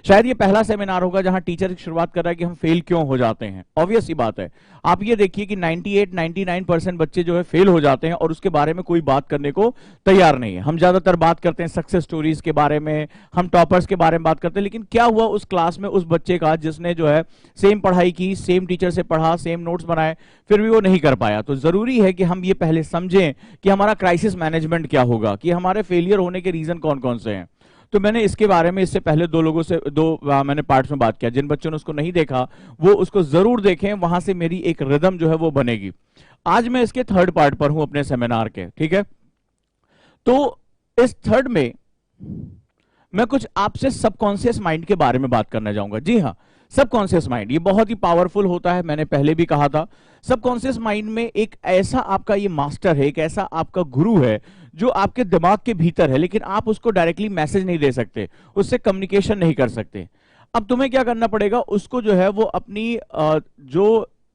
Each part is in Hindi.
शायद ये पहला सेमिनार होगा जहां टीचर शुरुआत कर रहा है कि हम फेल क्यों हो जाते हैं। ऑब्वियस सी बात है, आप ये देखिए कि 98-99% बच्चे जो है फेल हो जाते हैं और उसके बारे में कोई बात करने को तैयार नहीं है। हम ज्यादातर बात करते हैं सक्सेस स्टोरीज के बारे में, हम टॉपर्स के बारे में बात करते हैं, लेकिन क्या हुआ उस क्लास में उस बच्चे का जिसने जो है सेम पढ़ाई की, सेम टीचर से पढ़ा, सेम नोट्स बनाए, फिर भी वो नहीं कर पाया। तो जरूरी है कि हम ये पहले समझें कि हमारा क्राइसिस मैनेजमेंट क्या होगा, कि हमारे फेलियर होने के रीजन कौन कौन से हैं। तो मैंने इसके बारे में इससे पहले मैंने पार्ट्स में बात किया। जिन बच्चों ने उसको नहीं देखा वो उसको जरूर देखें, वहां से मेरी एक रिदम जो है वो बनेगी। आज मैं इसके थर्ड पार्ट पर हूं अपने सेमिनार के, ठीक है। तो इस थर्ड में मैं कुछ आपसे सबकॉन्शियस माइंड के बारे में बात करना चाहूंगा। जी हाँ, सबकॉन्शियस माइंड ये बहुत ही पावरफुल होता है, मैंने पहले भी कहा था। सबकॉन्शियस माइंड में एक ऐसा आपका ये मास्टर है, एक ऐसा आपका गुरु है जो आपके दिमाग के भीतर है, लेकिन आप उसको डायरेक्टली मैसेज नहीं दे सकते, उससे कम्युनिकेशन नहीं कर सकते। अब तुम्हें क्या करना पड़ेगा, उसको जो है वो अपनी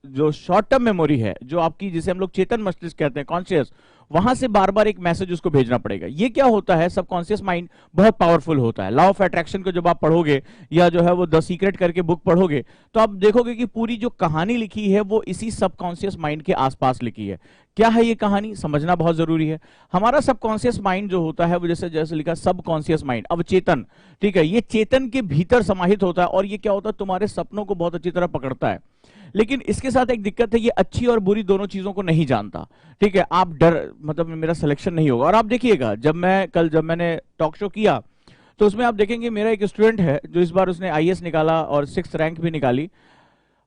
जो शॉर्ट टर्म मेमोरी है, जो आपकी जिसे हम लोग चेतन मस्तिष्क कहते हैं, कॉन्शियस, वहां से बार बार एक मैसेज उसको भेजना पड़ेगा। ये क्या होता है, सबकॉन्शियस माइंड बहुत पावरफुल होता है। लॉ ऑफ अट्रैक्शन को जब आप पढ़ोगे या जो है वो द सीक्रेट करके बुक पढ़ोगे, तो आप देखोगे कि पूरी जो कहानी लिखी है वो इसी सबकॉन्शियस माइंड के आसपास लिखी है। क्या है ये कहानी, समझना बहुत जरूरी है। हमारा सबकॉन्शियस माइंड जो होता है वो जैसे जैसे लिखा सबकॉन्शियस माइंड, अवचेतन, ठीक है, ये चेतन के भीतर समाहित होता है और ये क्या होता है, तुम्हारे सपनों को बहुत अच्छी तरह पकड़ता है। लेकिन इसके साथ एक दिक्कत है, ये अच्छी और बुरी दोनों चीजों को नहीं जानता, ठीक है। आप डर मतलब मेरा सिलेक्शन नहीं होगा। और आप देखिएगा, जब मैंने टॉक शो किया तो उसमें आप देखेंगे मेरा एक स्टूडेंट है जो इस बार उसने आईएएस निकाला और 6th रैंक भी निकाली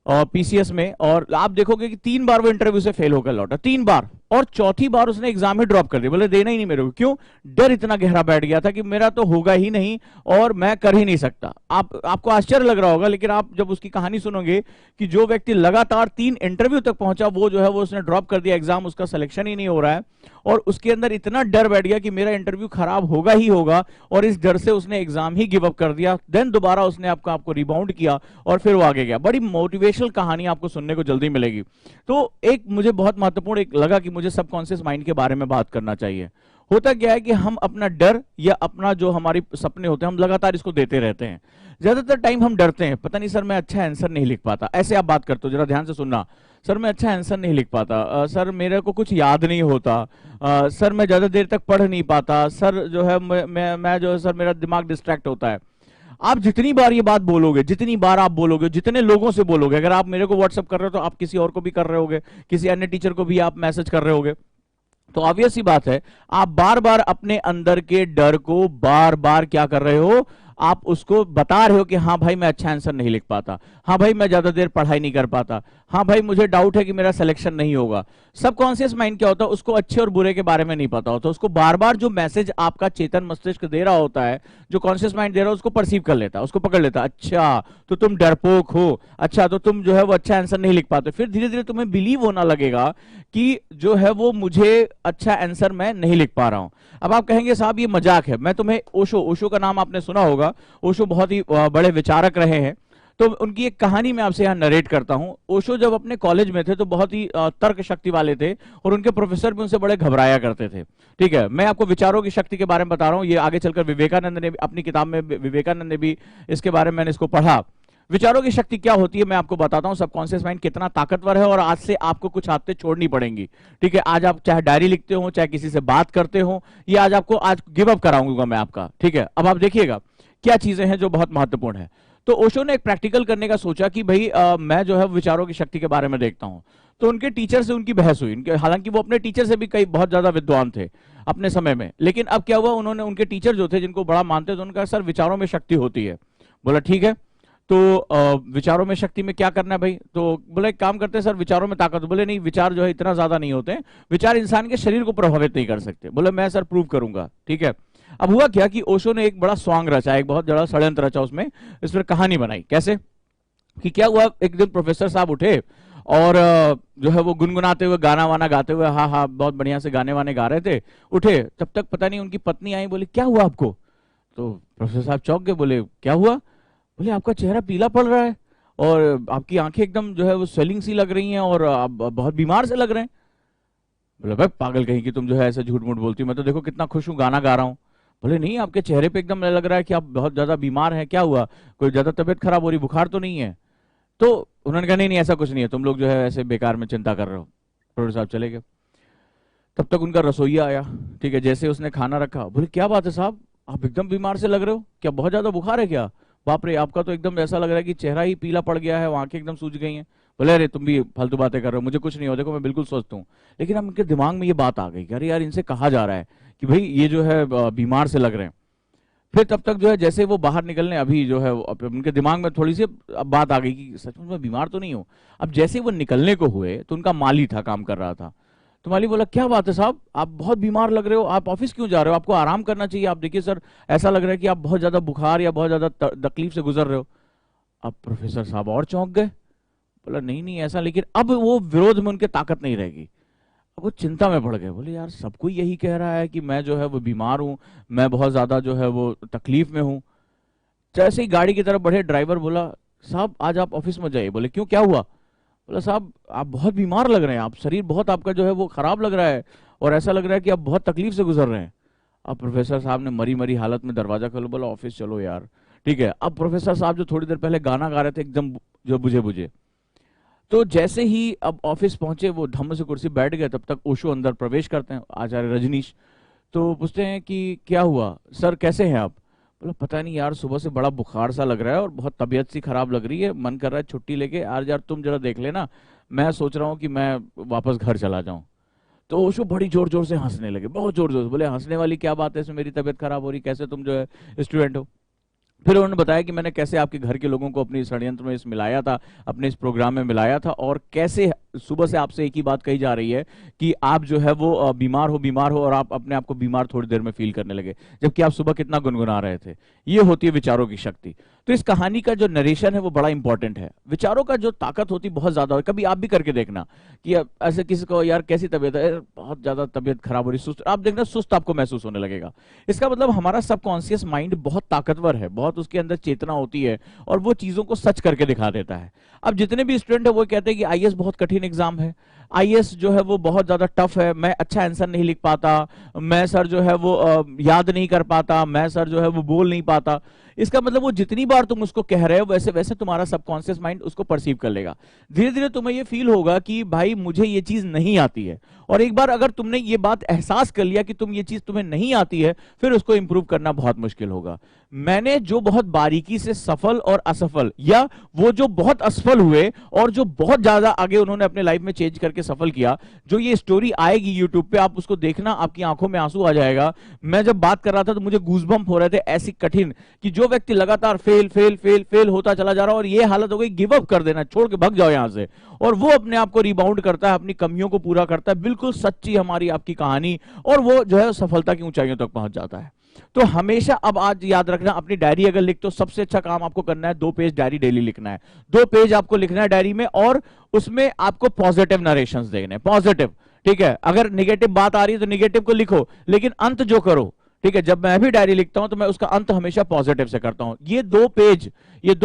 और पीसीएस में, और आप देखोगे कि 3 बार वो इंटरव्यू से फेल होकर लौटा, 3 बार, और चौथी बार उसने एग्जाम ही ड्रॉप कर दिया, बोले देना ही नहीं मेरे को। क्यों? डर इतना गहरा बैठ गया था कि मेरा तो होगा ही नहीं और मैं कर ही नहीं सकता। आपको आश्चर्य लग रहा होगा, लेकिन आप जब उसकी कहानी सुनोगे कि जो व्यक्ति लगातार 3 इंटरव्यू तक पहुंचा, वो जो है वो उसने ड्रॉप कर दिया एग्जाम, उसका सिलेक्शन ही नहीं हो रहा है, और उसके अंदर इतना डर बैठ गया कि मेरा इंटरव्यू खराब होगा ही होगा, और इस डर से उसने एग्जाम ही गिव अप कर दिया। देन दोबारा उसने आपको रिबाउंड किया और फिर वो आगे गया। बड़ी मोटिवेशनल कहानी आपको सुनने को जल्दी मिलेगी। तो एक मुझे बहुत महत्वपूर्ण एक लगा कि मुझे सबकॉन्शियस माइंड के बारे में बात करना चाहिए। होता क्या है कि हम अपना डर या अपना जो हमारे सपने होते हैं, हम लगातार इसको देते रहते हैं। ज्यादातर टाइम हम डरते हैं, पता नहीं सर मैं अच्छा आंसर नहीं लिख पाता, ऐसे आप बात करते हो, जरा ध्यान से सुनना। सर मैं अच्छा आंसर नहीं लिख पाता, सर मेरे को कुछ याद नहीं होता, सर मैं ज्यादा देर तक पढ़ नहीं पाता, सर जो है मैं जो है सर मेरा दिमाग डिस्ट्रैक्ट होता है। आप जितनी बार ये बात बोलोगे, जितनी बार आप बोलोगे, जितने लोगों से बोलोगे, अगर आप मेरे को व्हाट्सएप कर रहे हो तो आप किसी और को भी कर रहे होगे, किसी अन्य टीचर को भी आप मैसेज कर रहे होगे, तो ऑब्वियस सी बात है आप बार बार अपने अंदर के डर को बार बार क्या कर रहे हो, आप उसको बता रहे हो कि हाँ भाई मैं अच्छा आंसर नहीं लिख पाता, हाँ भाई मैं ज्यादा देर पढ़ाई नहीं कर पाता, हाँ भाई मुझे डाउट है कि मेरा सिलेक्शन नहीं होगा। सबकॉन्शियस माइंड क्या होता है, उसको अच्छे और बुरे के बारे में नहीं पता होता, उसको बार बार जो मैसेज आपका चेतन मस्तिष्क दे रहा होता है, जो कॉन्शियस माइंड दे रहा है, उसको परसीव कर लेता है, उसको पकड़ लेता है। अच्छा तो तुम डरपोक हो, अच्छा तो तुम जो है वो अच्छा आंसर नहीं लिख पाते। फिर धीरे धीरे तुम्हें बिलीव होना लगेगा कि जो है वो मुझे अच्छा आंसर मैं नहीं लिख पा रहा हूं। अब आप कहेंगे साहब ये मजाक है। मैं तुम्हें ओशो का नाम आपने सुना होगा, ओशो बहुत ही बड़े विचारक रहे हैं, तो उनकी एक कहानी मैं आपसे यहाँ नरेट करता हूँ। ओशो जब अपने कॉलेज में थे तो बहुत ही तर्क शक्ति वाले थे और उनके प्रोफेसर भी उनसे बड़े घबराया करते थे, ठीक है। मैं आपको विचारों की शक्ति के बारे में बता रहा हूँ, ये आगे चलकर विवेकानंद ने अपनी किताब में, विवेकानंद ने भी इसके बारे में, मैंने इसको पढ़ा। विचारों की शक्ति क्या होती है मैं आपको बताता हूं, सबकॉन्शियस माइंड कितना ताकतवर है, और आज से आपको कुछ आदतें छोड़नी पड़ेंगी, ठीक है। आज आप चाहे डायरी लिखते हो, चाहे किसी से बात करते हो, ये आज गिव अप कराऊंगा मैं आपका, ठीक है। अब आप देखिएगा क्या चीजें हैं जो बहुत महत्वपूर्ण है। तो ओशो ने एक प्रैक्टिकल करने का सोचा कि भाई मैं जो है विचारों की शक्ति के बारे में देखता हूं। तो उनके टीचर से उनकी बहस हुई, हालांकि वो अपने टीचर से भी कई बहुत ज्यादा विद्वान थे अपने समय में, लेकिन अब क्या हुआ, उन्होंने उनके टीचर जो थे जिनको बड़ा मानते थे, उनका सर विचारों में शक्ति होती है। बोला ठीक है, तो विचारों में शक्ति में क्या करना है भाई, तो बोले एक काम करते हैं सर विचारों में ताकत। बोले नहीं, विचार जो है इतना ज्यादा नहीं होते, विचार इंसान के शरीर को प्रभावित नहीं कर सकते। बोले मैं सर प्रूव करूंगा, ठीक है। अब हुआ क्या कि ओशो ने एक बड़ा सॉन्ग रचा, एक बहुत बड़ा षड्यंत्र रचा, उसमें इस पर कहानी बनाई। कैसे कि क्या हुआ, एक दिन प्रोफेसर साहब उठे और जो है वो गुनगुनाते हुए गाना वाना गाते हुए, हाँ हाँ बहुत बढ़िया से गाने वाने गा रहे थे, उठे, तब तक पता नहीं उनकी पत्नी आई, बोली क्या हुआ आपको। तो प्रोफेसर साहब चौंक गए, बोले क्या हुआ। बोले आपका चेहरा पीला पड़ रहा है और आपकी आंखें एकदम जो है वो स्वेलिंग सी लग रही हैं और आप बहुत बीमार से लग रहे हैं। बोले भाई पागल कहीं कि तुम जो है ऐसे झूठ मूठ बोलती हो, मैं तो देखो कितना खुश हूँ, गाना गा रहा हूँ। बोले नहीं, आपके चेहरे पे एकदम लग रहा है कि आप बहुत ज्यादा बीमार हैं, क्या हुआ, कोई ज्यादा तबीयत खराब हो रही, बुखार तो नहीं है? तो उन्होंने कहा नहीं नहीं ऐसा कुछ नहीं है, तुम लोग जो है ऐसे बेकार में चिंता कर रहे हो। प्रोफेसर साहब चले गए। तब तक उनका रसोईया आया, ठीक है, जैसे उसने खाना रखा, बोले क्या बात है साहब, आप एकदम बीमार से लग रहे हो, क्या बहुत ज्यादा बुखार है क्या? बाप रे, आपका तो एकदम ऐसा लग रहा है कि चेहरा ही पीला पड़ गया है, आंखें एकदम सूज गई हैं। बोले अरे तुम भी फालतू बातें कर रहे हो, मुझे कुछ नहीं हो, देखो मैं बिल्कुल स्वस्थ हूँ। लेकिन अब उनके दिमाग में ये बात आ गई कि अरे यार, इनसे कहा जा रहा है कि भाई ये जो है बीमार से लग रहे हैं। फिर तब तक जो है जैसे वो बाहर निकलने, अभी जो है उनके दिमाग में थोड़ी सी अब बात आ गई कि सच में मैं बीमार तो नहीं हूँ। अब जैसे वो निकलने को हुए तो उनका माली था, काम कर रहा था, तो माली बोला क्या बात है साहब, आप बहुत बीमार लग रहे हो, आप ऑफिस क्यों जा रहे हो, आपको आराम करना चाहिए, आप देखिए सर ऐसा लग रहा है कि आप बहुत ज्यादा बुखार या बहुत ज्यादा तकलीफ से गुजर रहे हो। अब प्रोफेसर साहब और चौंक गए, बोला नहीं नहीं ऐसा, लेकिन अब वो विरोध में उनके ताकत नहीं रहेगी। अब वो चिंता में पड़ गए, बोले यार सब कोई यही कह रहा है कि मैं जो है वो बीमार हूं, मैं बहुत ज्यादा जो है वो तकलीफ में हूं। जैसे ही गाड़ी की तरफ बढ़े, ड्राइवर बोला साहब आज आप ऑफिस में जाइए। बोले क्यों, क्या हुआ? बोला साहब आप बहुत बीमार लग रहे हैं, आप शरीर बहुत आपका जो है वो खराब लग रहा है, और ऐसा लग रहा है कि आप बहुत तकलीफ से गुजर रहे हैं। अब प्रोफेसर साहब ने मरी मरी हालत में दरवाजा खोलो, बोला ऑफिस चलो यार, ठीक है। अब प्रोफेसर साहब जो थोड़ी देर पहले गाना गा रहे थे एकदम जो बुझे बुझे, तो जैसे ही अब ऑफिस पहुंचे, वो धम्म से कुर्सी बैठ गए, तब तक ओशो अंदर प्रवेश करते हैं, आचार्य रजनीश। तो पूछते हैं कि क्या हुआ सर, कैसे हैं आप? बोला पता नहीं यार, सुबह से बड़ा बुखार सा लग रहा है और बहुत तबीयत सी खराब लग रही है, मन कर रहा है छुट्टी लेके यार तुम जरा देख लेना, मैं सोच रहा हूँ कि मैं वापस घर चला जाऊं। तो ओशो बड़ी जोर जोर से हंसने लगे, बहुत जोर जोर से। बोले हंसने वाली क्या बात है, इसमें मेरी तबीयत खराब हो रही, कैसे तुम जो है स्टूडेंट हो? फिर उन्होंने बताया कि मैंने कैसे आपके घर के लोगों को अपनी षड्यंत्र में इस मिलाया था, अपने इस प्रोग्राम में मिलाया था, और कैसे सुबह से आपसे एक ही बात कही जा रही है कि आप जो है वो बीमार हो, और आप अपने आप को बीमार थोड़ी देर में फील करने लगे, जबकि आप सुबह कितना गुनगुना रहे थे। ये होती है विचारों की शक्ति। तो इस कहानी का जो नरेशन है वो बड़ा इंपॉर्टेंट है। विचारों का जो ताकत होती बहुत ज्यादा है। कभी आप भी करके देखना कि ऐसे किसी को यार कैसी तबीयत है, बहुत ज्यादा तबीयत खराब हो रही, सुस्त, आप देखना सुस्त आपको महसूस होने लगेगा। इसका मतलब हमारा सबकॉन्शियस माइंड बहुत ताकतवर है, बहुत उसके अंदर चेतना होती है, और वो चीजों को सच करके दिखा देता है। अब जितने भी स्टूडेंट है वो कहते हैं कि आईएएस बहुत कठिन एग्जाम है, आईएएस जो है वो बहुत ज्यादा टफ है, मैं अच्छा आंसर नहीं लिख पाता, मैं सर जो है वो याद नहीं कर पाता, मैं सर जो है वो बोल नहीं पाता। इसका मतलब वो जितनी बार तुम उसको कह रहे हो वैसे वैसे तुम्हारा सबकॉन्शियस माइंड उसको परसीव कर लेगा। धीरे धीरे तुम्हें ये फील होगा कि भाई मुझे ये चीज नहीं आती है, और एक बार अगर तुमने ये बात एहसास कर लिया कि तुम ये चीज तुम्हें नहीं आती है, फिर उसको इंप्रूव करना बहुत मुश्किल होगा। मैंने जो बहुत बारीकी से सफल और असफल, या वो जो बहुत असफल हुए और जो बहुत ज्यादा आगे उन्होंने अपने लाइफ में चेंज करके सफल किया, जो ये स्टोरी आएगी यूट्यूब पे, आप उसको देखना, आपकी आंखों में आंसू आ जाएगा। मैं जब बात कर रहा था तो मुझे गूजबम्प हो रहे थे, ऐसी कठिन कि जो व्यक्ति लगातार फेल फेल फेल फेल होता चला जा रहा है, और ये हालत हो गई गिव अप कर देना, छोड़ के भाग जाओ यहां से, और वो अपने आप को रिबाउंड करता है, अपनी कमियों को पूरा करता है। बिल्कुल सच्ची हमारी आपकी कहानी, और वो जो है सफलता की ऊंचाइयों तक पहुंच जाता है। तो हमेशा अब आज याद रखना, अपनी डायरी अगर लिखते हो, सबसे अच्छा काम आपको करना है 2 पेज डायरी डेली लिखना है। 2 पेज आपको लिखना है डायरी में, और उसमें आपको पॉजिटिव नरेशंस देने, पॉजिटिव, ठीक है। अगर निगेटिव बात आ रही है तो निगेटिव को लिखो, लेकिन अंत जो करो, ठीक है। जब मैं भी डायरी लिखता हूं तो मैं उसका अंत हमेशा पॉजिटिव से करता हूं। ये 2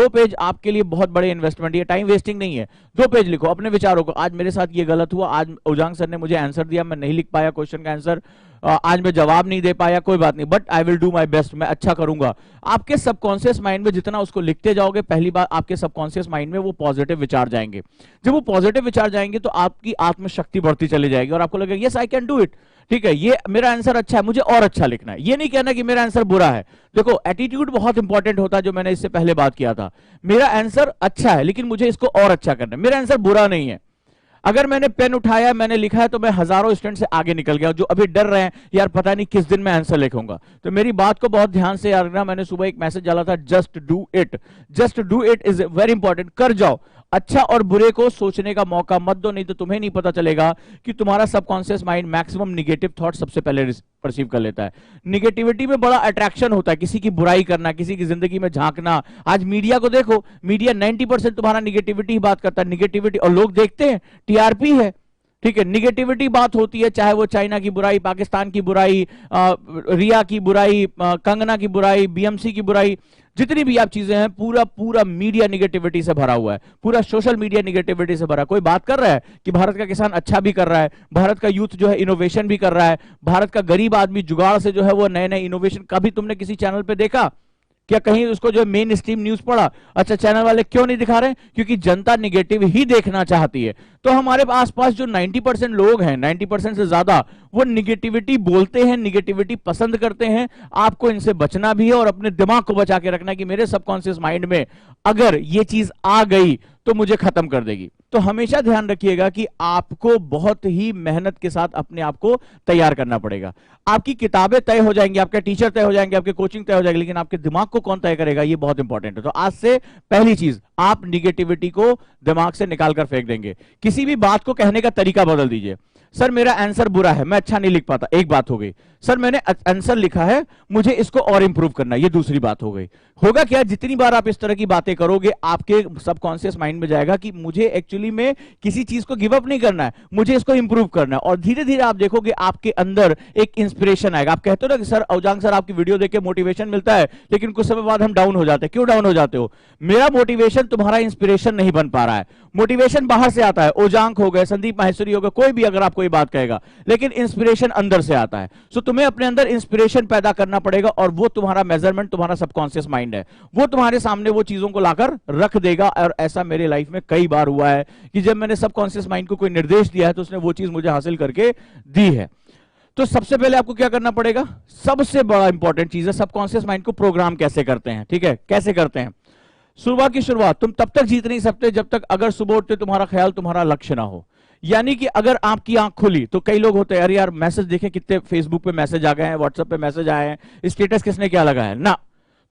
पेज आपके लिए बहुत बड़े इन्वेस्टमेंट, ये टाइम वेस्टिंग नहीं है। 2 पेज लिखो अपने विचारों को, आज मेरे साथ ये गलत हुआ, आज उजांग सर ने मुझे आंसर दिया, मैं नहीं लिख पाया क्वेश्चन का आंसर, आज मैं जवाब नहीं दे पाया, कोई बात नहीं, but I will do my best, मैं अच्छा करूंगा। आपके सबकॉन्शियस माइंड में जितना उसको लिखते जाओगे, पहली बार आपके सबकॉन्शियस माइंड में वो पॉजिटिव विचार जाएंगे। जब वो पॉजिटिव विचार जाएंगे तो आपकी आत्मशक्ति बढ़ती चली जाएगी, और आपको लगेगा yes I can do it, ठीक है, ये मेरा आंसर अच्छा है, मुझे और अच्छा लिखना है। ये नहीं कहना कि मेरा आंसर बुरा है। देखो एटीट्यूड बहुत इंपॉर्टेंट होता है, जो मैंने इससे पहले बात किया था। मेरा आंसर अच्छा है लेकिन मुझे इसको और अच्छा करना है, मेरा आंसर बुरा नहीं है। अगर मैंने पेन उठाया, मैंने लिखा है, तो मैं हजारों स्टूडेंट से आगे निकल गया, जो अभी डर रहे हैं यार पता नहीं किस दिन मैं आंसर लिखूंगा। तो मेरी बात को बहुत ध्यान से याद रखना। मैंने सुबह एक मैसेज डाला था, just do it, just do it is very important. कर जाओ, अच्छा और बुरे को सोचने का मौका मत दो, नहीं तो तुम्हें नहीं पता चलेगा कि तुम्हारा subconscious mind maximum negative thought सबसे पहले परसीव कर लेता है। निगेटिविटी में बड़ा अट्रैक्शन होता है, किसी की बुराई करना, किसी की जिंदगी में झांकना। आज मीडिया को देखो, मीडिया 90% तुम्हारा निगेटिविटी ही बात करता है, निगेटिविटी, और लोग देखते हैं टीआरपी है, ठीक है, निगेटिविटी बात होती है, चाहे वो चाइना की बुराई, पाकिस्तान की बुराई, रिया की बुराई, कंगना की बुराई, बीएमसी की बुराई, जितनी भी आप चीजें हैं, पूरा पूरा मीडिया निगेटिविटी से भरा हुआ है, पूरा सोशल मीडिया निगेटिविटी से भरा। कोई बात कर रहा है कि भारत का किसान अच्छा भी कर रहा है, भारत का यूथ जो है इनोवेशन भी कर रहा है, भारत का गरीब आदमी जुगाड़ से जो है वो नए नए इनोवेशन, कभी तुमने किसी चैनल पे देखा क्या? कहीं उसको जो मेन स्ट्रीम न्यूज पढ़ा? अच्छा, चैनल वाले क्यों नहीं दिखा रहे? क्योंकि जनता निगेटिव ही देखना चाहती है। तो हमारे आसपास जो 90% लोग हैं, 90% से ज्यादा, वो निगेटिविटी बोलते हैं, निगेटिविटी पसंद करते हैं। आपको इनसे बचना भी है और अपने दिमाग को बचा के रखना है कि मेरे सबकॉन्शियस माइंड में अगर ये चीज आ गई तो मुझे खत्म कर देगी। तो हमेशा ध्यान रखिएगा कि आपको बहुत ही मेहनत के साथ अपने आप को तैयार करना पड़ेगा। आपकी किताबें तय हो जाएंगी, आपके टीचर तय हो जाएंगे, आपके कोचिंग तय हो जाएगी, लेकिन आपके दिमाग को कौन तय करेगा, ये बहुत इंपॉर्टेंट है। तो आज से पहली चीज, आप निगेटिविटी को दिमाग से निकाल कर फेंक देंगे। किसी भी बात को कहने का तरीका बदल दीजिए। सर मेरा आंसर बुरा है, मैं अच्छा नहीं लिख पाता, एक बात हो गई। सर मैंने आंसर लिखा है, मुझे इसको और इंप्रूव करना है, ये दूसरी बात हो गई। होगा क्या, जितनी बार आप इस तरह की बातें करोगे, आपके सबकॉन्शियस माइंड में जाएगा कि मुझे एक्चुअली में किसी चीज को गिव अप नहीं करना है, मुझे इसको इंप्रूव करना है। और धीरे धीरे आप देखोगे आपके अंदर एक इंस्पिरेशन आएगा। आप कहते हो ना कि सर औजांग सर आपकी वीडियो देख के मोटिवेशन मिलता है, लेकिन कुछ समय बाद हम डाउन हो जाते हैं। क्यों डाउन हो जाते हो? मेरा मोटिवेशन तुम्हारा इंस्पिरेशन नहीं बन पा रहा है। मोटिवेशन बाहर से आता है, ओजांग हो गए, संदीप माहेश्वरी हो गए, कोई भी अगर आपको ये बात कहेगा, लेकिन इंस्पिरेशन अंदर से आता है। सो तुम्हें अपने अंदर इंस्पिरेशन पैदा करना पड़ेगा, और वो तुम्हारा मेजरमेंट तुम्हारा सबकॉन्शियस माइंड है, वो तुम्हारे सामने वो चीजों को लाकर रख देगा। और ऐसा मेरे लाइफ में कई बार हुआ है कि जब मैंने सबकॉन्शियस माइंड को कोई निर्देश दिया है तो उसने वो चीज मुझे हासिल करके दी है। तो सबसे पहले आपको क्या करना पड़ेगा, सबसे बड़ा इंपॉर्टेंट चीज है सबकॉन्शियस माइंड को प्रोग्राम कैसे करते हैं। ठीक है, कैसे करते हैं? शुरुआत की शुरुआत तुम तब तक जीत नहीं सकते जब तक अगर सुबह उठते तुम्हारा ख्याल तुम्हारा लक्ष्य ना हो। यानी कि अगर आपकी आंख खुली तो कई लोग होते हैं, अरे यार मैसेज देखें कितने फेसबुक पे मैसेज आ गए हैं, व्हाट्सएप पे मैसेज आए हैं, स्टेटस किसने क्या लगाया है ना।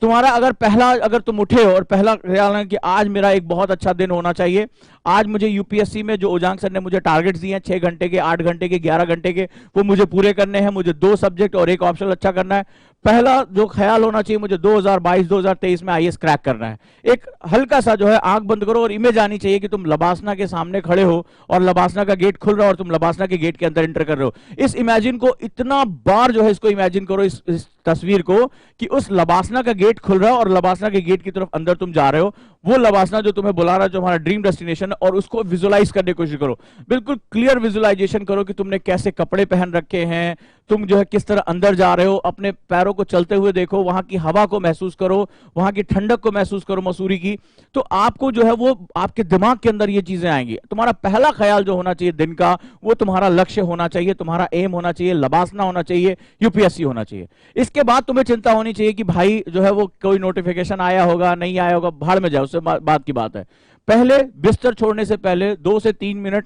तुम्हारा अगर तुम उठे हो और पहला ख्याल है कि आज मेरा एक बहुत अच्छा दिन होना चाहिए, आज मुझे यूपीएससी में जो ओजांग सर ने मुझे टारगेट्स दिए हैं 6 घंटे के, 8 घंटे के, 11 घंटे के, वो मुझे पूरे करने हैं, मुझे 2 सब्जेक्ट और 1 ऑप्शनल अच्छा करना है। पहला जो ख्याल होना चाहिए, मुझे 2022-2023 में आईएएस क्रैक करना है। एक हल्का सा जो है आंख बंद करो और इमेज आनी चाहिए कि तुम लबासना के सामने खड़े हो और लबासना का गेट खुल रहा है और तुम लबासना के गेट के अंदर एंटर कर रहे हो। इस इमेजिन को इतना बार जो है इसको इमेजिन करो, इस तस्वीर को, कि उस लबासना का गेट खुल रहा है और लबासना के गेट की तरफ अंदर तुम जा रहे हो। वो लबासना जो तुम्हें बुला रहा है, जो हमारा ड्रीम डेस्टिनेशन है, और उसको विजुलाइज करने की कोशिश करो। बिल्कुल क्लियर विजुलाइजेशन करो कि तुमने कैसे कपड़े पहन रखे हैं, तुम जो है किस तरह अंदर जा रहे हो, अपने पैरों को चलते हुए देखो, वहां की हवा को महसूस करो, वहां की ठंडक को महसूस करो, मसूरी की। तो आपको जो है वो आपके दिमाग के अंदर ये चीजें आएंगी। तुम्हारा पहला ख्याल जो होना चाहिए दिन का, वो तुम्हारा लक्ष्य होना चाहिए, तुम्हारा एम होना चाहिए, लबासना होना चाहिए, यूपीएससी होना चाहिए। इसके बाद तुम्हें चिंता होनी चाहिए कि भाई जो है वो कोई नोटिफिकेशन आया होगा नहीं आया होगा, भाड़ में जाओ, उससे बात की बात है। पहले बिस्तर छोड़ने से पहले 2 से 3 मिनट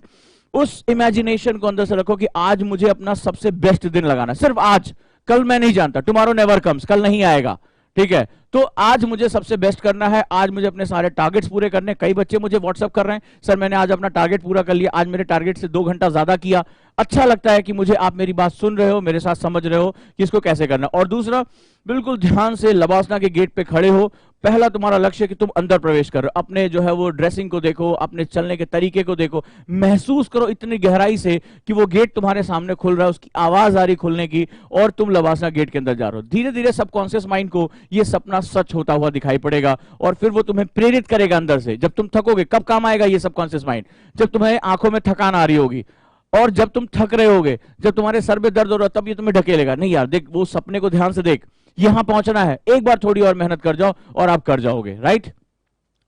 उस इमेजिनेशन को अंदर से रखो कि आज मुझे अपना सबसे बेस्ट दिन लगाना है, सिर्फ आज। कल मैं नहीं जानता, टुमारो नेवर कम्स, कल नहीं आएगा। ठीक है, तो आज मुझे सबसे बेस्ट करना है, आज मुझे अपने सारे टारगेट्स पूरे करने। कई बच्चे मुझे व्हाट्सएप कर रहे हैं, सर मैंने आज अपना टारगेट पूरा कर लिया, आज मेरे टारगेट से 2 घंटा ज्यादा किया। अच्छा लगता है कि मुझे आप मेरी बात सुन रहे हो, मेरे साथ समझ रहे हो कि इसको कैसे करना। और दूसरा, बिल्कुल ध्यान से लबासना के गेट पे खड़े हो। पहला तुम्हारा लक्ष्य कि तुम अंदर प्रवेश करो, अपने जो है वो ड्रेसिंग को देखो, अपने चलने के तरीके को देखो, महसूस करो इतनी गहराई से कि वो गेट तुम्हारे सामने खुल रहा है, उसकी आवाज आ रही खुलने की, और तुम लबासना गेट के अंदर जा रहे हो। धीरे धीरे सबकॉन्शियस माइंड को ये सपना सच होता हुआ दिखाई पड़ेगा, और फिर वो तुम्हें प्रेरित करेगा अंदर से। जब तुम थकोगे, कब काम आएगा ये सबकॉन्शियस माइंड? जब तुम्हें आंखों में थकान आ रही होगी, और जब तुम थक रहे होगे, जब तुम्हारे सर में दर्द हो रहा है, तब ये तुम्हें ढकेलेगा, नहीं यार देख, वो सपने को ध्यान से देख, यहां पहुंचना है, एक बार थोड़ी और मेहनत कर जाओ और आप कर जाओगे। Right,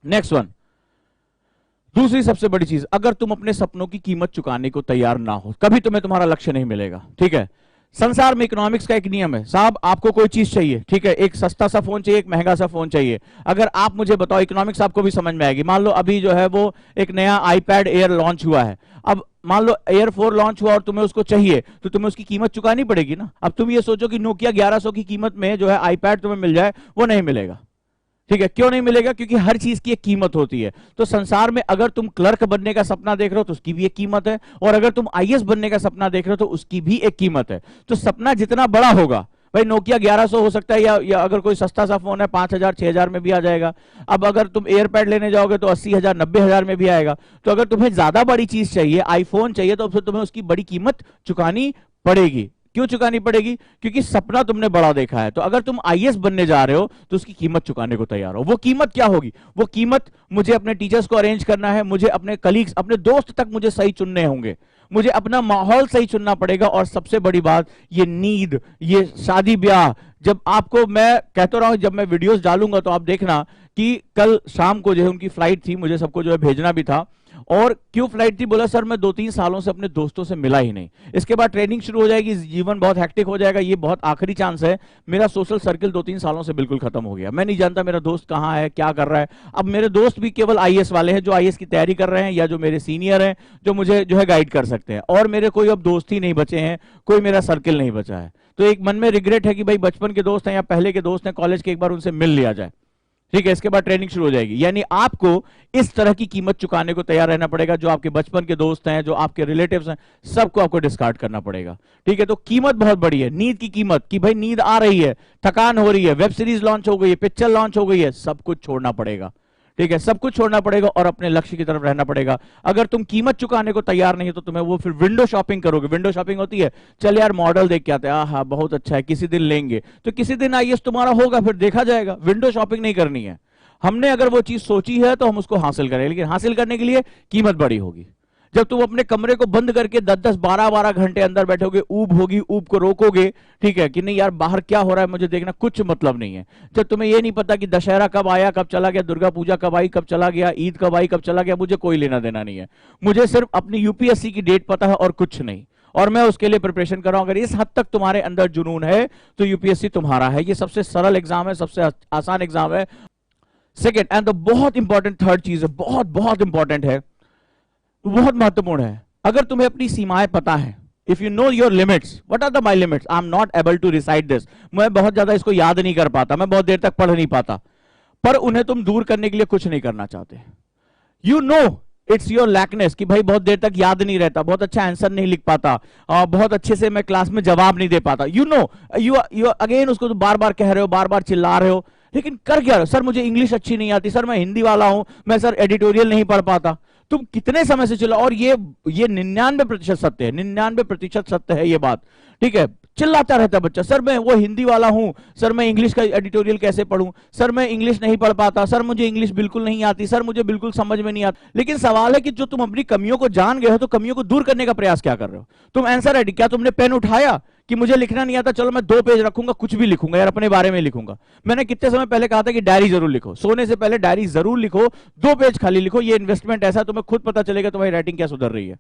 next one. दूसरी सबसे बड़ी चीज, अगर तुम अपने सपनों की कीमत चुकाने को तैयार ना हो, कभी तुम्हें तुम्हारा लक्ष्य नहीं मिलेगा। ठीक है, संसार में इकोनॉमिक्स का एक नियम है, साहब आपको कोई चीज चाहिए, ठीक है, एक सस्ता सा फोन चाहिए, एक महंगा सा फोन चाहिए। अगर आप मुझे बताओ, इकोनॉमिक्स आपको भी समझ में आएगी। मान लो अभी जो है वो एक नया iPad Air लॉन्च हुआ है, अब मान लो Air 4 लॉन्च हुआ और तुम्हें उसको चाहिए, तो तुम्हें उसकी कीमत चुकानी पड़ेगी ना। अब तुम ये सोचो कि Nokia 1100 की कीमत में जो है iPad तुम्हें मिल जाए, वो नहीं मिलेगा। ठीक है, क्यों नहीं मिलेगा? क्योंकि हर चीज की एक कीमत होती है। तो संसार में अगर तुम क्लर्क बनने का सपना देख रहे हो तो उसकी भी एक कीमत है, और अगर तुम आईएएस बनने का सपना देख रहे हो तो उसकी भी एक कीमत है। तो सपना जितना बड़ा होगा, भाई नोकिया 1100 हो सकता है, या अगर कोई सस्ता सा फोन है 5000 6000 में भी आ जाएगा। अब अगर तुम एयरपैड लेने जाओगे तो 80,000 90,000 में भी आएगा। तो अगर तुम्हें ज्यादा बड़ी चीज चाहिए, आईफोन चाहिए, तो फिर तुम्हें उसकी बड़ी कीमत चुकानी पड़ेगी। क्यों चुकानी पड़ेगी? क्योंकि सपना तुमने बड़ा देखा है। तो अगर तुम आईएएस बनने जा रहे हो तो उसकी कीमत चुकाने को तैयार हो। वो कीमत क्या होगी? वो कीमत, मुझे अपने टीचर्स को अरेंज करना है, मुझे अपने कलीग्स, अपने दोस्त तक मुझे सही चुनने होंगे, मुझे अपना माहौल सही चुनना पड़ेगा। और सबसे बड़ी बात, ये नींद, ये शादी ब्याह, जब आपको, मैं कहता रहा हूं, जब मैं वीडियोस डालूंगा तो आप देखना कि कल शाम को जो है उनकी फ्लाइट थी, मुझे सबको जो है भेजना भी था। और क्यों फ्लाइट थी? बोला सर मैं 2-3 सालों से अपने दोस्तों से मिला ही नहीं, इसके बाद ट्रेनिंग शुरू हो जाएगी, जीवन बहुत हेक्टिक हो जाएगा, ये बहुत आखिरी चांस है, मेरा सोशल सर्कल 2-3 सालों से बिल्कुल खत्म हो गया, मैं नहीं जानता मेरा दोस्त कहाँ है, क्या कर रहा है। अब मेरे दोस्त भी केवल आईएएस वाले हैं, जो आईएएस की तैयारी कर रहे हैं, या जो मेरे सीनियर हैं, जो मुझे जो है गाइड कर सकते हैं, और मेरे कोई अब दोस्त ही नहीं बचे हैं, कोई मेरा सर्किल नहीं बचा है। तो एक मन में रिग्रेट है कि भाई बचपन के दोस्त हैं या पहले के दोस्त हैं, कॉलेज के, एक बार उनसे मिल लिया जाए, ठीक है, इसके बाद ट्रेनिंग शुरू हो जाएगी। यानी आपको इस तरह की कीमत चुकाने को तैयार रहना पड़ेगा। जो आपके बचपन के दोस्त हैं, जो आपके रिलेटिव्स हैं, सबको आपको डिस्कार्ड करना पड़ेगा, ठीक है। तो कीमत बहुत बड़ी है, नींद की कीमत, कि भाई नींद आ रही है, थकान हो रही है, वेब सीरीज लॉन्च हो गई है, पिक्चर लॉन्च हो गई है, सब कुछ छोड़ना पड़ेगा, ठीक है, सब कुछ छोड़ना पड़ेगा और अपने लक्ष्य की तरफ रहना पड़ेगा। अगर तुम कीमत चुकाने को तैयार नहीं हो तो तुम्हें वो फिर विंडो शॉपिंग करोगे। विंडो शॉपिंग होती है, चल यार मॉडल देख के आते हैं, हाँ बहुत अच्छा है, किसी दिन लेंगे, तो किसी दिन आईएएस तुम्हारा होगा, फिर देखा जाएगा। विंडो शॉपिंग नहीं करनी है। हमने अगर वो चीज सोची है तो हम उसको हासिल करें, लेकिन हासिल करने के लिए कीमत बड़ी होगी। जब तुम अपने कमरे को बंद करके 10-10, 12-12 घंटे अंदर बैठोगे, ऊब होगी, ऊब को रोकोगे, ठीक है, कि नहीं यार बाहर क्या हो रहा है मुझे देखना, कुछ मतलब नहीं है। जब तुम्हें ये नहीं पता कि दशहरा कब आया, कब चला गया, दुर्गा पूजा कब आई, कब चला गया, ईद कब आई, कब चला गया, मुझे कोई लेना देना नहीं है, मुझे सिर्फ अपनी यूपीएससी की डेट पता है और कुछ नहीं, और मैं उसके लिए प्रिपरेशन कर रहा हूं। अगर इस हद तक तुम्हारे अंदर जुनून है तो यूपीएससी तुम्हारा है। ये सबसे सरल एग्जाम है, सबसे आसान एग्जाम है। सेकेंड एंड द बहुत इंपॉर्टेंट थर्ड चीज है, बहुत बहुत इंपॉर्टेंट है, बहुत महत्वपूर्ण है। अगर तुम्हें अपनी सीमाएं पता है, if you know your limits, what are the my limits, I am not able to recite this, मैं बहुत ज्यादा इसको याद नहीं कर पाता, मैं बहुत देर तक पढ़ नहीं पाता, पर उन्हें तुम दूर करने के लिए कुछ नहीं करना चाहते। यू नो इट्स योर लैकनेस, कि भाई बहुत देर तक याद नहीं रहता, बहुत अच्छा आंसर नहीं लिख पाता, बहुत अच्छे से मैं क्लास में जवाब नहीं दे पाता। यू नो, यू अगेन उसको बार बार कह रहे हो, बार बार चिल्ला रहे हो, लेकिन कर क्या रहे हो? सर मुझे इंग्लिश अच्छी नहीं आती, सर मैं हिंदी वाला हूं, मैं सर एडिटोरियल नहीं पढ़ पाता। तुम कितने समय से चिल्ला, और ये 99% सत्य है, 99% सत्य है ये बात, ठीक है। चिल्लाता रहता है बच्चा, सर मैं वो हिंदी वाला हूं, सर मैं इंग्लिश का एडिटोरियल कैसे पढ़ूं, सर मैं इंग्लिश नहीं पढ़ पाता, सर मुझे इंग्लिश बिल्कुल नहीं आती, सर मुझे बिल्कुल समझ में नहीं आता। लेकिन सवाल है कि जो तुम अपनी कमियों को जान गए हो, तो कमियों को दूर करने का प्रयास क्या कर रहे हो? तुम आंसर रेडी, क्या तुमने पेन उठाया कि मुझे लिखना नहीं आता, चलो मैं 2 पेज रखूंगा, कुछ भी लिखूंगा यार, अपने बारे में लिखूंगा। मैंने कितने समय पहले कहा था कि डायरी जरूर लिखो, सोने से पहले डायरी जरूर लिखो, 2 पेज खाली लिखो। ये इन्वेस्टमेंट ऐसा, तुम्हें खुद पता चलेगा तुम्हारी राइटिंग क्या सुधर रही है।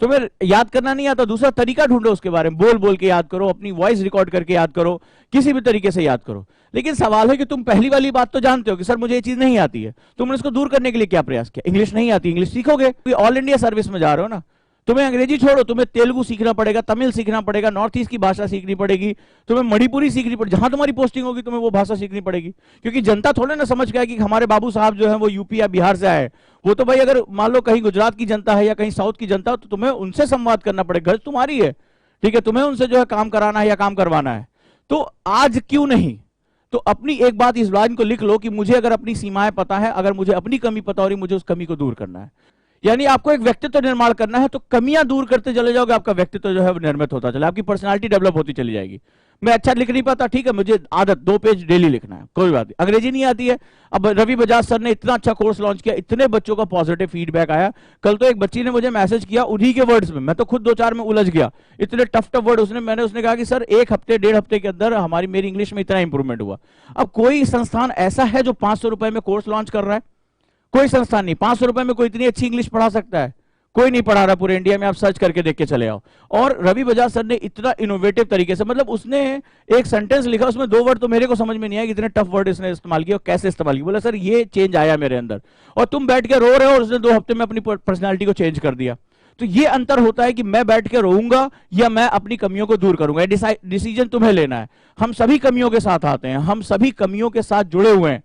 तुम्हें याद करना नहीं आता, दूसरा तरीका ढूंढो उसके बारे में, बोल बोल के याद करो, अपनी वॉइस रिकॉर्ड करके याद करो, किसी भी तरीके से याद करो। लेकिन सवाल है कि तुम पहली वाली बात तो जानते हो कि सर मुझे ये चीज नहीं आती है, तुमने इसको दूर करने के लिए क्या प्रयास किया? इंग्लिश नहीं आती, इंग्लिश सीखोगे, ऑल इंडिया सर्विस में जा रहे हो ना, तुम्हें अंग्रेजी छोड़ो, तुम्हें तेलुगु सीखना पड़ेगा, तमिल सीखना पड़ेगा, नॉर्थ ईस्ट की भाषा सीखनी पड़ेगी, तुम्हें मणिपुरी सीखनी पड़ेगी, जहां तुम्हारी पोस्टिंग होगी तुम्हें वो भाषा सीखनी पड़ेगी। क्योंकि जनता थोड़े ना समझ गया कि हमारे बाबू साहब जो है वो यूपी या बिहार से आए, वो तो भाई अगर मान लो कहीं गुजरात की जनता है या कहीं साउथ की जनता, तो तुम्हें उनसे संवाद करना पड़ेगा, घर तुम्हारी है, ठीक है, तुम्हें उनसे जो है काम कराना है या काम करवाना है। तो आज क्यों नहीं, तो अपनी एक बात इस लाइन को लिख लो कि मुझे अगर अपनी सीमाएं पता है, अगर मुझे अपनी कमी पता हो रही, मुझे उस कमी को दूर करना है। यानी आपको एक व्यक्तित्व निर्माण करना है, तो कमियां दूर करते चले जाओगे, आपका व्यक्तित्व जो है वो निर्मित होता चले, आपकी पर्सनालिटी डेवलप होती चली जाएगी। मैं अच्छा लिख नहीं पाता, ठीक है, मुझे आदत 2 पेज डेली लिखना है, कोई बात नहीं। अंग्रेजी नहीं आती है, अब रवि बजाज सर ने इतना अच्छा कोर्स लॉन्च किया, इतने बच्चों का पॉजिटिव फीडबैक आया। कल तो एक बच्ची ने मुझे मैसेज किया उन्हीं के वर्ड्स में, मैं तो खुद 2-4 में उलझ गया, इतने टफ वर्ड उसने कहा कि सर 1 हफ्ते 1.5 हफ्ते के अंदर मेरी इंग्लिश में इतना इंप्रूवमेंट हुआ। अब कोई संस्थान ऐसा है जो 500 रुपए में कोर्स लॉन्च कर रहा है? कोई संस्थान नहीं। 500 रुपए में कोई इतनी अच्छी इंग्लिश पढ़ा सकता है? कोई नहीं पढ़ा रहा पूरे इंडिया में, आप सर्च करके देख के चले आओ। और रवि बजाज सर ने इतना इनोवेटिव तरीके से, मतलब उसने एक सेंटेंस लिखा, उसमें 2 वर्ड तो मेरे को समझ में नहीं आया कि इतने टफ वर्ड इसने इस्तेमाल किया और कैसे इस्तेमाल किया। बोला सर ये चेंज आया मेरे अंदर, और तुम बैठ के रो रहे हो और उसने 2 हफ्ते में अपनी पर्सनैलिटी को चेंज कर दिया। तो ये अंतर होता है कि मैं बैठ के रोऊंगा या मैं अपनी कमियों को दूर करूंगा। डिसीजन तुम्हें लेना है। हम सभी कमियों के साथ आते हैं, हम सभी कमियों के साथ जुड़े हुए हैं।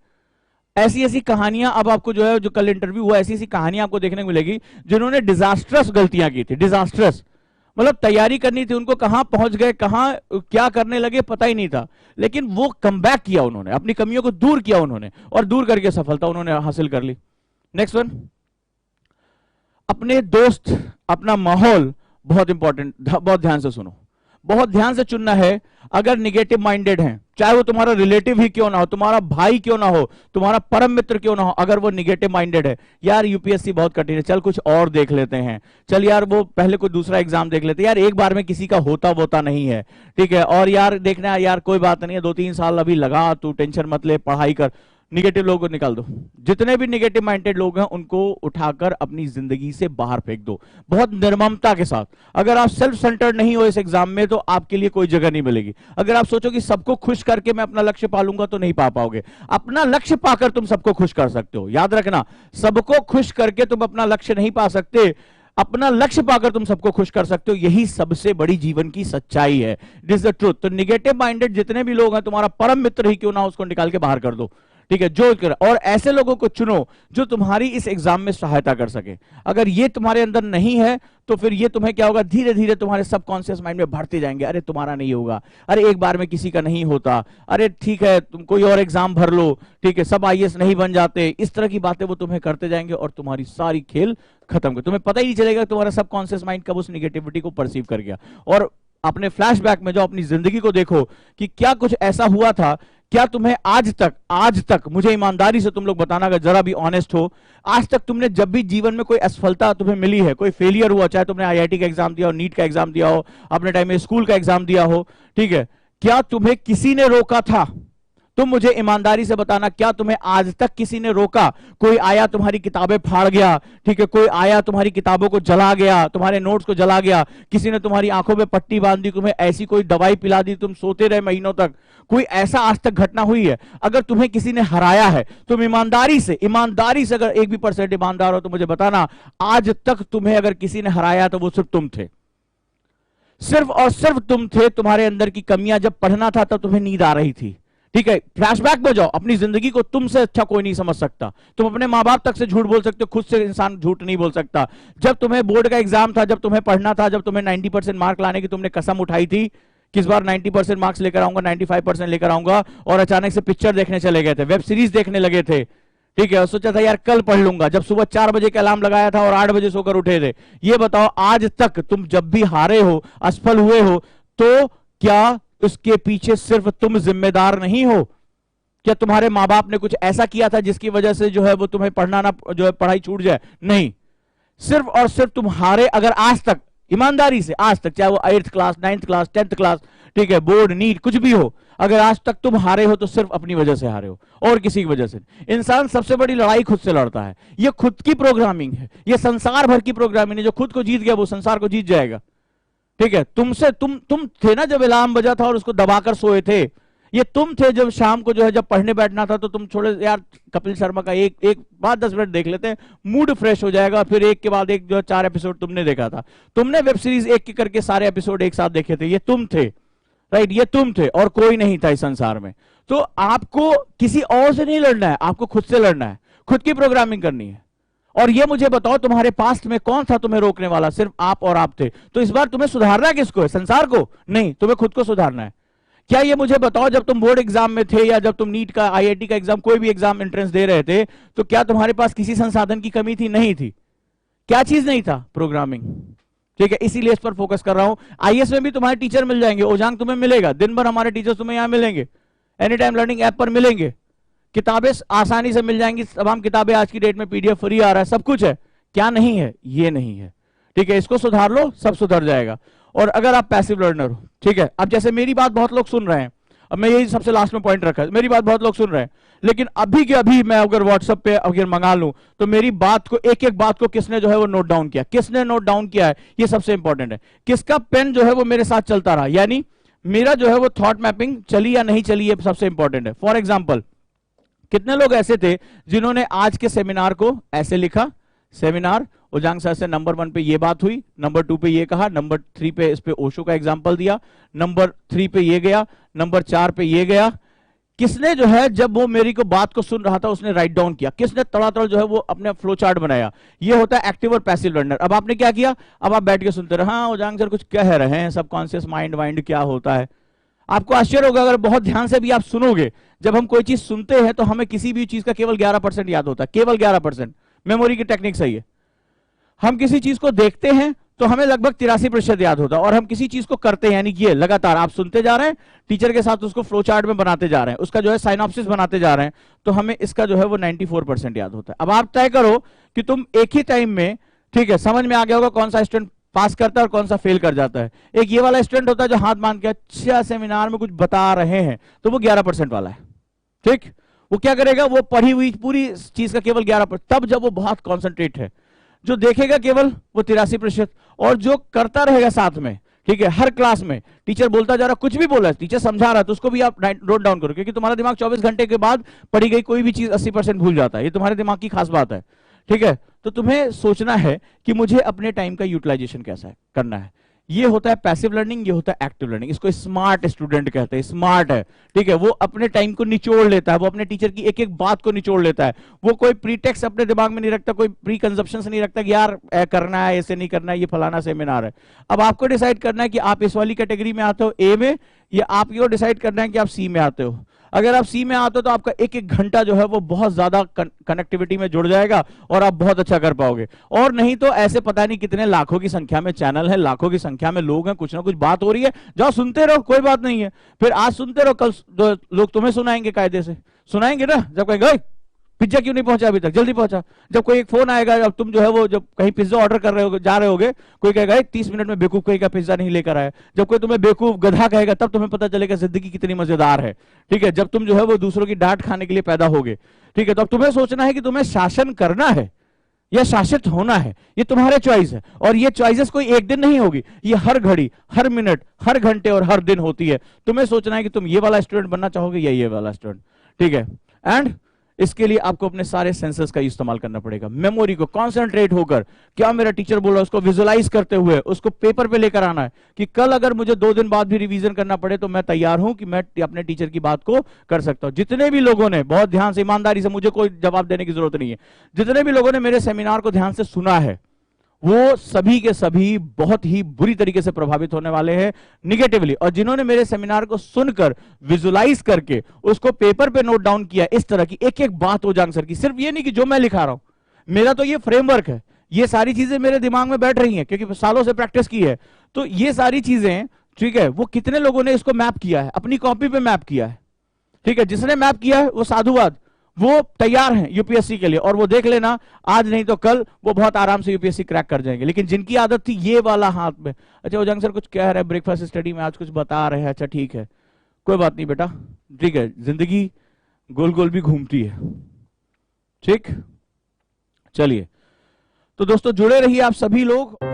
ऐसी ऐसी कहानियां अब आपको जो है, जो कल इंटरव्यू हुआ, ऐसी ऐसी कहानियां आपको देखने को मिलेगी जिन्होंने डिजास्ट्रस गलतियां की थी। डिजास्ट्रस मतलब तैयारी करनी थी उनको, कहां पहुंच गए, कहां क्या करने लगे पता ही नहीं था, लेकिन वो कमबैक किया उन्होंने, अपनी कमियों को दूर किया उन्होंने, और दूर करके सफलता उन्होंने हासिल कर ली। नेक्स्ट वन, अपने दोस्त, अपना माहौल बहुत इंपॉर्टेंट, बहुत ध्यान से सुनो। बहुत ध्यान से चुनना है। अगर निगेटिव माइंडेड हैं, चाहे वो तुम्हारा रिलेटिव ही क्यों ना हो, तुम्हारा भाई क्यों ना हो, तुम्हारा परम मित्र क्यों ना हो, अगर वो निगेटिव माइंडेड है, यार यूपीएससी बहुत कठिन है, चल कुछ और देख लेते हैं, चल यार वो पहले कोई दूसरा एग्जाम देख लेते हैं, यार एक बार में किसी का होता नहीं है, ठीक है, और यार देखना यार कोई बात नहीं है, 2-3 साल अभी लगा, तू टेंशन मत ले, पढ़ाई कर। निगेटिव लोगों को निकाल दो। जितने भी निगेटिव माइंडेड लोग हैं उनको उठाकर अपनी जिंदगी से बाहर फेंक दो, बहुत निर्ममता के साथ। अगर आप सेल्फ सेंटर्ड नहीं हो इस एग्जाम में तो आपके लिए कोई जगह नहीं मिलेगी। अगर आप सोचो कि सबको खुश करके मैं अपना लक्ष्य पालूंगा तो नहीं पा पाओगे। अपना लक्ष्य पाकर तुम सबको खुश कर सकते हो, याद रखना, सबको खुश करके तुम अपना लक्ष्य नहीं पा सकते, अपना लक्ष्य पाकर तुम सबको खुश कर सकते हो। यही सबसे बड़ी जीवन की सच्चाई है, इट इज द ट्रूथ। तो निगेटिव माइंडेड जितने भी लोग हैं, तुम्हारा परम मित्र ही क्यों ना, उसको निकाल के बाहर कर दो, ठीक है, जो कर। और ऐसे लोगों को चुनो जो तुम्हारी इस एग्जाम में सहायता कर सके। अगर ये तुम्हारे अंदर नहीं है तो फिर ये तुम्हें क्या होगा, धीरे धीरे तुम्हारे सबकॉन्शियस माइंड में भरते जाएंगे, अरे तुम्हारा नहीं होगा, अरे एक बार में किसी का नहीं होता, अरे ठीक है तुम कोई और एग्जाम भर लो, ठीक है, सब आईएएस नहीं बन जाते, इस तरह की बातें वो तुम्हें करते जाएंगे और तुम्हारी सारी खेल खत्म कर, तुम्हें पता ही नहीं चलेगा तुम्हारा सबकॉन्शियस माइंड कब उस निगेटिविटी को परसीव कर गया। और अपने फ्लैशबैक में जाओ, अपनी जिंदगी को देखो कि क्या कुछ ऐसा हुआ था, क्या तुम्हें आज तक मुझे ईमानदारी से तुम लोग बताना, अगर जरा भी ऑनेस्ट हो, आज तक तुमने जब भी जीवन में कोई असफलता तुम्हें मिली है, कोई फेलियर हुआ, चाहे तुमने आईआईटी का एग्जाम दिया हो, नीट का एग्जाम दिया हो, अपने टाइम में स्कूल का एग्जाम दिया हो, ठीक है, क्या तुम्हें किसी ने रोका था? तुम मुझे ईमानदारी से बताना, क्या तुम्हें आज तक किसी ने रोका? कोई आया तुम्हारी किताबें फाड़ गया, ठीक है, कोई आया तुम्हारी किताबों को जला गया, तुम्हारे नोट्स को जला गया, किसी ने तुम्हारी आंखों में पट्टी बांध दी, तुम्हें ऐसी कोई दवाई पिला दी, तुम सोते रहे महीनों तक? कोई ऐसा आज तक घटना हुई है? अगर तुम्हें किसी ने हराया है, तुम ईमानदारी से अगर 1 भी % ईमानदार हो तो मुझे बताना, आज तक तुम्हें अगर किसी ने हराया तो वो सिर्फ तुम थे, सिर्फ और सिर्फ तुम थे। तुम्हारे अंदर की कमियां, जब पढ़ना था तब तुम्हें नींद आ रही थी, ठीक है, फ्लैशबैक में जाओ, अपनी जिंदगी को तुमसे अच्छा कोई नहीं समझ सकता। तुम अपने माँ बाप तक से झूठ बोल सकते हो, खुद से इंसान झूठ नहीं बोल सकता। जब तुम्हें बोर्ड का एग्जाम था, जब तुम्हें पढ़ना था, जब तुम्हें 90% मार्क लाने की तुमने कसम उठाई थी, किस बार 90% मार्क्स लेकर आऊंगा, 95% लेकर आऊंगा, और अचानक से पिक्चर देखने चले गए थे, वेब सीरीज देखने लगे थे, ठीक है, और सोचा था यार कल पढ़ लूंगा, जब सुबह 4 बजे का अलार्म लगाया था और 8 बजे सोकर उठे थे। ये बताओ, आज तक तुम जब भी हारे हो, असफल हुए हो, तो क्या उसके पीछे सिर्फ तुम जिम्मेदार नहीं हो? क्या तुम्हारे माँ बाप ने कुछ ऐसा किया था जिसकी वजह से जो है वो तुम्हें पढ़ना ना, जो है पढ़ाई छूट जाए? नहीं, सिर्फ और सिर्फ तुम हारे। अगर आज तक ईमानदारी से, आज तक, चाहे वो 8th class, 9th class, 10th class, ठीक है, बोर्ड, नीट, कुछ भी हो, अगर आज तक तुम हारे हो तो सिर्फ अपनी वजह से हारे हो और किसी की वजह से। इंसान सबसे बड़ी लड़ाई खुद से लड़ता है, ये खुद की प्रोग्रामिंग है, ये संसार भर की प्रोग्रामिंग है। जो खुद को जीत गया वो संसार को जीत जाएगा, ठीक है। तुम थे ना जब अलार्म बजा था और उसको दबाकर सोए थे, ये तुम थे जब शाम को जो है जब पढ़ने बैठना था तो तुम छोड़े, यार कपिल शर्मा का एक 5-10 मिनट देख लेते हैं, मूड फ्रेश हो जाएगा, फिर एक के बाद एक जो 4 एपिसोड तुमने देखा था, तुमने वेब सीरीज एक के करके सारे एपिसोड एक साथ देखे थे, ये तुम थे, राइट, ये तुम थे और कोई नहीं था इस संसार में। तो आपको किसी और से नहीं लड़ना है, आपको खुद से लड़ना है, खुद की प्रोग्रामिंग करनी है। और ये मुझे बताओ, तुम्हारे पास्ट में कौन था तुम्हें रोकने वाला? सिर्फ आप और आप थे। तो इस बार तुम्हें सुधारना किसको है? संसार को नहीं, तुम्हें खुद को सुधारना है। क्या ये मुझे बताओ, जब तुम बोर्ड एग्जाम में थे या जब तुम नीट का, आईआईटी का एग्जाम, कोई भी एग्जाम एंट्रेंस दे रहे थे, तो क्या तुम्हारे पास किसी संसाधन की कमी थी? नहीं थी। क्या चीज नहीं था? प्रोग्रामिंग, ठीक है। इसीलिए इस पर फोकस कर रहा हूं। आईएएस में भी तुम्हारे टीचर मिल जाएंगे, ओजांग तुम्हें मिलेगा, दिन भर हमारे टीचर तुम्हें यहां मिलेंगे, एनी टाइम लर्निंग ऐप पर मिलेंगे, किताबें आसानी से मिल जाएंगी, तमाम किताबें आज की डेट में पीडीएफ फ्री आ रहा है, सब कुछ है। क्या नहीं है? ये नहीं है, ठीक है। इसको सुधार लो, सब सुधर जाएगा। और अगर आप पैसिव लर्नर हो, ठीक है, अब जैसे मेरी बात बहुत लोग सुन रहे हैं, अब मैं यही सबसे लास्ट में पॉइंट रखा है, मेरी बात बहुत लोग सुन रहे हैं, लेकिन अभी के अभी मैं अगर व्हाट्सएप पे अगर मंगा लूं तो मेरी बात को, एक एक बात को किसने जो है वो नोट डाउन किया, किसने नोट डाउन किया है, ये सबसे इंपॉर्टेंट है। किसका पेन जो है वो मेरे साथ चलता रहा, यानी मेरा जो है वो थॉट मैपिंग चली या नहीं चली, ये सबसे इंपॉर्टेंट है। फॉर एग्जाम्पल, कितने लोग ऐसे थे जिन्होंने आज के सेमिनार को ऐसे लिखा, सेमिनार ओजांग सर से नंबर 1 पे ये बात हुई, नंबर 2 पे ये कहा, नंबर 3 पे इस पे ओशो का एग्जांपल दिया, नंबर 3 पे ये गया, नंबर 4 पे ये गया। किसने जो है जब वो मेरी को बात को सुन रहा था उसने राइट डाउन किया, किसने तड़ातड़ जो है वो अपने फ्लो चार्ट बनाया। ये होता है एक्टिव और पैसिव लर्नर। अब आपने क्या किया? अब आप बैठ के सुनते रहे, हाँ ओजांग सर कुछ कह रहे हैं, सबकॉन्शियस माइंड क्या होता है। आपको आश्चर्य होगा अगर बहुत ध्यान से भी आप सुनोगे, जब हम कोई चीज सुनते हैं तो हमें किसी भी चीज का केवल 11% याद होता है, केवल 11%। मेमोरी की टेक्निक सही है। हम किसी चीज को देखते हैं तो हमें लगभग 83% याद होता है। और हम किसी चीज को करते हैं, यानी कि ये लगातार आप सुनते जा रहे हैं, टीचर के साथ उसको फ्लो चार्ट में बनाते जा रहे हैं, उसका जो है साइनॉप्सिस बनाते जा रहे हैं, तो हमें इसका जो है वो 94% याद होता है। अब आप तय करो कि तुम एक ही टाइम में, ठीक है, समझ में आ गया होगा कौन सा स्टूडेंट पास करता है और कौन सा फेल कर जाता है। एक ये वाला स्टूडेंट होता है जो हाथ मान के अच्छा सेमिनार में कुछ बता रहे हैं, तो वो 11% वाला है। ठीक, वो क्या करेगा, वो पढ़ी हुई पूरी चीज का केवल 11%, तब जब वो बहुत कॉन्सेंट्रेट है। जो देखेगा केवल वो 83%, और जो करता रहेगा साथ में, ठीक है, हर क्लास में टीचर बोलता जा रहा, कुछ भी बोला है, टीचर समझा रहा है, तो उसको भी आप नोट डाउन करो, क्योंकि तुम्हारा दिमाग 24 घंटे के बाद पढ़ी गई कोई भी चीज 80% भूल जाता है। ये तुम्हारे दिमाग की खास बात है। ठीक है, तो तुम्हें सोचना है कि मुझे अपने टाइम का यूटिलाइजेशन कैसा है करना है। ये होता है पैसिव लर्निंग, ये होता है एक्टिव लर्निंग। इसको स्मार्ट स्टूडेंट कहते हैं। स्मार्ट है, ठीक है, वो अपने टाइम को निचोड़ लेता है, वो अपने टीचर की एक एक बात को निचोड़ लेता है, वो कोई प्रीटेक्स्ट अपने दिमाग में नहीं रखता, कोई प्री कंजप्शन नहीं रखता कि यार करना है, ऐसे नहीं करना है, ये फलाना सेमिनार है। अब आपको डिसाइड करना है कि आप इस वाली कैटेगरी में आते हो, ए में, या आपको डिसाइड करना है कि आप सी में आते हो। अगर आप सी में आते हो तो आपका एक एक घंटा जो है वो बहुत ज्यादा कनेक्टिविटी में जुड़ जाएगा और आप बहुत अच्छा कर पाओगे। और नहीं तो ऐसे पता नहीं कितने लाखों की संख्या में चैनल है, लाखों की संख्या में लोग हैं, कुछ ना कुछ बात हो रही है, जाओ सुनते रहो, कोई बात नहीं है। फिर आज सुनते रहो, कल लोग तुम्हें सुनाएंगे, कायदे से सुनाएंगे ना। जब कहेंगे पिज्जा क्यों नहीं पहुंचा अभी तक, जल्दी पहुंचा। जब कोई एक फोन आएगा, जब तुम जो है वो जब कहीं पिज्जा ऑर्डर कर रहे हो, जा रहे होगे, कोई कहेगा 30 मिनट में बेवकूफ कहीं का पिज्जा नहीं लेकर आया। जब कोई तुम्हें बेवकूफ गधा कहेगा, तब तुम्हें पता चलेगा जिंदगी कितनी मजेदार है। ठीक है, जब तुम जो है वो दूसरों की डांट खाने के लिए पैदा होगे। ठीक है, तो अब तुम्हें सोचना है कि तुम्हें शासन करना है या शासित होना है। ये तुम्हारे चॉइस है, और ये चॉइसेस कोई एक दिन नहीं होगी, ये हर घड़ी, हर मिनट, हर घंटे और हर दिन होती है। तुम्हें सोचना है कि तुम ये वाला स्टूडेंट बनना चाहोगे या ये वाला स्टूडेंट। ठीक है, एंड इसके लिए आपको अपने सारे सेंसेस का इस्तेमाल करना पड़ेगा। मेमोरी को कॉन्सेंट्रेट होकर, क्या मेरा टीचर बोल रहा है उसको विजुअलाइज करते हुए उसको पेपर पे लेकर आना है कि कल अगर मुझे 2 दिन बाद भी रिवीजन करना पड़े तो मैं तैयार हूं कि मैं अपने टीचर की बात को कर सकता हूं। जितने भी लोगों ने बहुत ध्यान से, ईमानदारी से, मुझे कोई जवाब देने की जरूरत नहीं है, जितने भी लोगों ने मेरे सेमिनार को ध्यान से सुना है, वो सभी के सभी बहुत ही बुरी तरीके से प्रभावित होने वाले हैं निगेटिवली। और जिन्होंने मेरे सेमिनार को सुनकर विजुलाइज करके उसको पेपर पे नोट डाउन किया, इस तरह की एक एक बात हो जांग सर की, सिर्फ ये नहीं कि जो मैं लिखा रहा हूं, मेरा तो ये फ्रेमवर्क है, ये सारी चीजें मेरे दिमाग में बैठ रही हैं क्योंकि सालों से प्रैक्टिस की है। तो ये सारी चीजें, ठीक है, वो कितने लोगों ने इसको मैप किया है, अपनी कॉपी पे मैप किया है। ठीक है, जिसने मैप किया है वो साधुवाद, वो तैयार हैं यूपीएससी के लिए, और वो देख लेना आज नहीं तो कल वो बहुत आराम से यूपीएससी क्रैक कर जाएंगे। लेकिन जिनकी आदत थी ये वाला हाथ में, अच्छा वो जंग सर कुछ कह रहे हैं ब्रेकफास्ट स्टडी में, आज कुछ बता रहे हैं, अच्छा ठीक है, कोई बात नहीं बेटा, ठीक है, जिंदगी गोल गोल भी घूमती है। ठीक, चलिए, तो दोस्तों जुड़े रहिए आप सभी लोग।